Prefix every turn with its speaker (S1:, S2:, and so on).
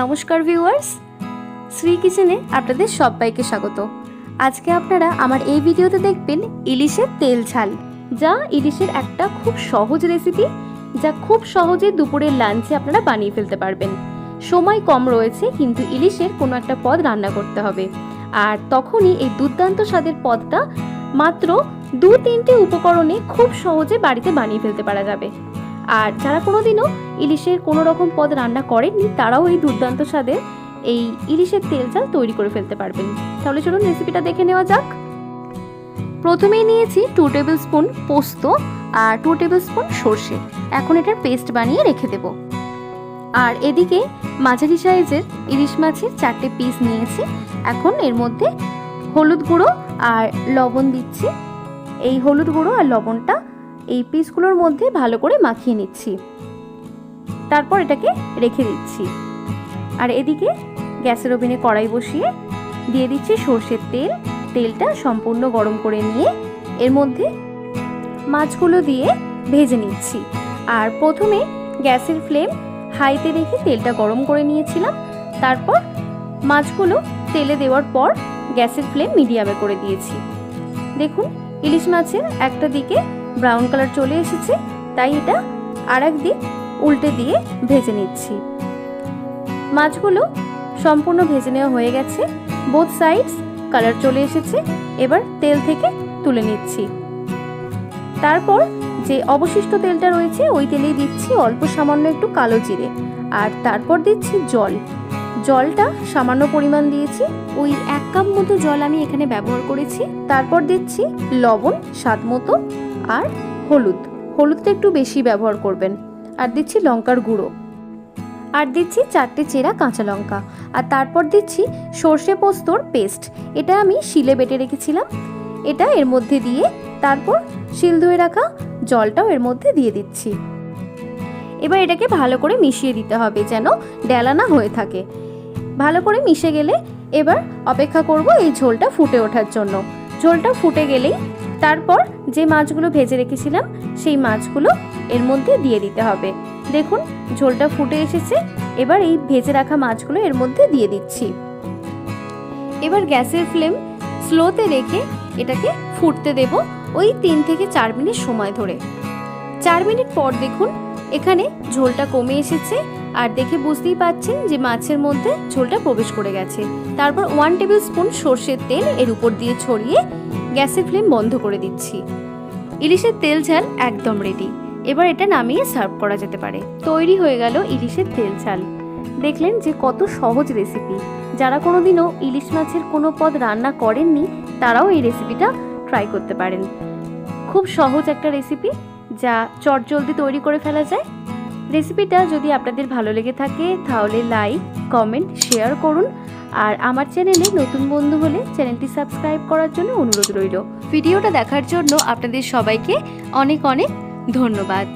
S1: নমস্কার ভিউয়ার্স, শ্রী কিচেনে আপনাদের সবাইকে স্বাগত। আজকে আপনারা আমার এই ভিডিওতে দেখবেন ইলিশের তেল ঝাল, যা ইলিশের একটা খুব সহজ রেসিপি, যা খুব সহজে দুপুরের লাঞ্চে আপনারা বানিয়ে ফেলতে পারবেন। সময় কম রয়েছে, কিন্তু ইলিশের কোনো একটা পদ রান্না করতে হবে, আর তখনই এই দুর্দান্ত স্বাদের পদটা মাত্র 2-3টে উপকরণে খুব সহজে বাড়িতে বানিয়ে ফেলতে পারা যাবে। আর যারা কোনোদিনও ইলিশের কোনো রকম পদ রান্না করেননি, তারাও এই দুর্দান্ত স্বাদের এই ইলিশের তেল ঝাল তৈরি করে ফেলতে পারবেন। তাহলে চলুন রেসিপিটা দেখে নেওয়া যাক। প্রথমেই নিয়েছি 2 টেবিল স্পুন পোস্ত আর 2 টেবিল স্পুন সর্ষে। এখন এটার পেস্ট বানিয়ে রেখে দেব। আর এদিকে মাঝারি সাইজের ইলিশ মাছের 4টে পিস নিয়েছি। এখন এর মধ্যে হলুদ গুঁড়ো আর লবণ দিচ্ছি। এই হলুদ গুঁড়ো আর লবণটা এই পিসগুলোর মধ্যে ভালো করে মাখিয়ে নিচ্ছি, তারপর এটাকে রেখে দিচ্ছি। আর এদিকে গ্যাসের ওভেনে কড়াই বসিয়ে দিয়ে দিচ্ছি সর্ষের তেল। তেলটা সম্পূর্ণ গরম করে নিয়ে এর মধ্যে মাছগুলো দিয়ে ভেজে নিচ্ছি। আর প্রথমে গ্যাসের ফ্লেম হাইতে রেখে তেলটা গরম করে নিয়েছিলাম। তারপর মাছগুলো তেলে দেওয়ার পর গ্যাসের ফ্লেম মিডিয়ামে করে দিয়েছি। দেখুন, ইলিশ মাছের একটা দিকে ব্রাউন কালার চলে এসেছে, তাই এটা আর এক দিক উল্টে দিয়ে ভেজে নিচ্ছি। মাছগুলো সম্পূর্ণ ভেজে নেওয়া হয়ে গেছে, বোথ সাইডস কালার চলে এসেছে। এবার তেল থেকে তুলে নিচ্ছি। তারপর যে অবশিষ্ট তেলটা রয়েছে ওই তেলেই দিচ্ছি অল্প সামান্য একটু কালো জিরে, আর তারপর দিচ্ছি জল। জলটা সামান্য পরিমাণ দিয়েছি, ওই 1 কাপ মতো জল আমি এখানে ব্যবহার করেছি। তারপর দিচ্ছি লবণ স্বাদ মতো আর হলুদটা একটু বেশি ব্যবহার করবেন। আর দিচ্ছি লঙ্কার গুঁড়ো, আর দিচ্ছি 4টে চেরা কাঁচা লঙ্কা। আর তারপর দিচ্ছি সর্ষে পোস্তর পেস্ট। এটা আমি শিলে বেটে রেখেছিলাম, এটা এর মধ্যে দিয়ে তারপর শিল ধুয়ে রাখা জলটাও এর মধ্যে দিয়ে দিচ্ছি। এবার এটাকে ভালো করে মিশিয়ে দিতে হবে, যেন ডেলা না হয়ে থাকে। ভালো করে মিশে গেলে এবার অপেক্ষা করব এই ঝোলটা ফুটে ওঠার জন্য। ঝোলটা ফুটে গেলেই তারপর যে মাছগুলো ভেজে রেখেছিলাম সেই মাছগুলো এর মধ্যে দিয়ে দিতে হবে। দেখুন, ঝোলটা ফুটে এসেছে। এবার এই ভেজে রাখা মাছগুলো এর মধ্যে দিয়ে দিচ্ছি। এবার গ্যাসের ফ্লেম স্লোতে রেখে এটাকে ফুটতে দেব ওই 3 থেকে 4 মিনিট সময় ধরে। 4 মিনিট পর দেখুন এখানে ঝোলটা কমে এসেছে, আর দেখে বুঝতেই পাচ্ছেন যে মাছের মধ্যে ঝোলটা প্রবেশ করে গেছে। তারপর 1 টেবিল স্পুন সর্ষের তেল এর উপর দিয়ে ছড়িয়ে গ্যাসের ফ্লেম বন্ধ করে দিচ্ছি। ইলিশের তেল ঝাল একদম রেডি। এবার এটা নামিয়ে সার্ভ করা যেতে পারে। তৈরি হয়ে গেল ইলিশের তেল ঝাল। দেখলেন যে কত সহজ রেসিপি। যারা কোনোদিনও ইলিশ মাছের কোনো পদ রান্না করেননি, তারাও এই রেসিপিটা ট্রাই করতে পারেন। খুব সহজ একটা রেসিপি, যা চটজলদি তৈরি করে ফেলা যায়। রেসিপিটা যদি আপনাদের ভালো লেগে থাকে তাহলে লাইক, কমেন্ট, শেয়ার করুন। আর আমার চ্যানেলে নতুন বন্ধু হলে চ্যানেলটি সাবস্ক্রাইব করার জন্য অনুরোধ রইল। ভিডিওটা দেখার জন্য আপনাদের সবাইকে অনেক অনেক ধন্যবাদ।